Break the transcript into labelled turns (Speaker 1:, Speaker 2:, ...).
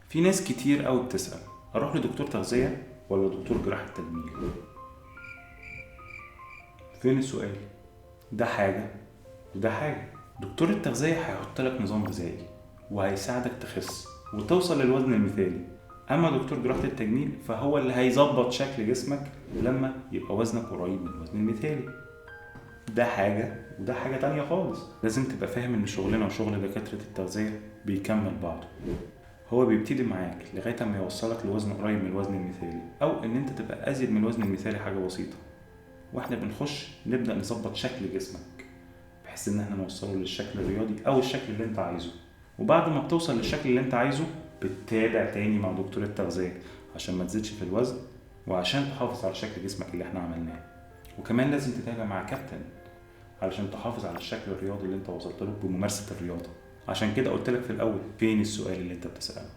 Speaker 1: في ناس كتير قوي بتسأل اروح لدكتور تغذية ولا دكتور جراحة تجميل؟ فين السؤال؟ ده حاجة وده حاجة. دكتور التغذية هيحط لك نظام غذائي وهيساعدك تخس وتوصل للوزن المثالي. اما دكتور جراحة التجميل فهو اللي هيظبط شكل جسمك لما يبقى وزنك قريب من الوزن المثالي. ده حاجة وده حاجة تانية خالص. لازم تبقى فاهم ان شغلنا وشغل دكاترة التغذية بيكمل بعضه. هو بيبتدي معاك لغاية ما يوصلك لوزن قريب من الوزن المثالي، او ان انت تبقى ازيد من الوزن المثالي حاجة بسيطة، واحنا بنخش نبدأ نظبط شكل جسمك بحيث ان احنا نوصله للشكل الرياضي او الشكل اللي انت عايزه. وبعد ما بتوصل للشكل اللي انت عايزه بتتابع تاني مع دكتور التغذية عشان ما تزيدش في الوزن وعشان تحافظ على شكل جسمك اللي احنا عملناه. وكمان لازم تتابع مع كابتن علشان تحافظ على الشكل الرياضي اللي انت وصلت له بممارسة الرياضة. عشان كده قلت لك في الاول فين السؤال اللي انت بتسأله.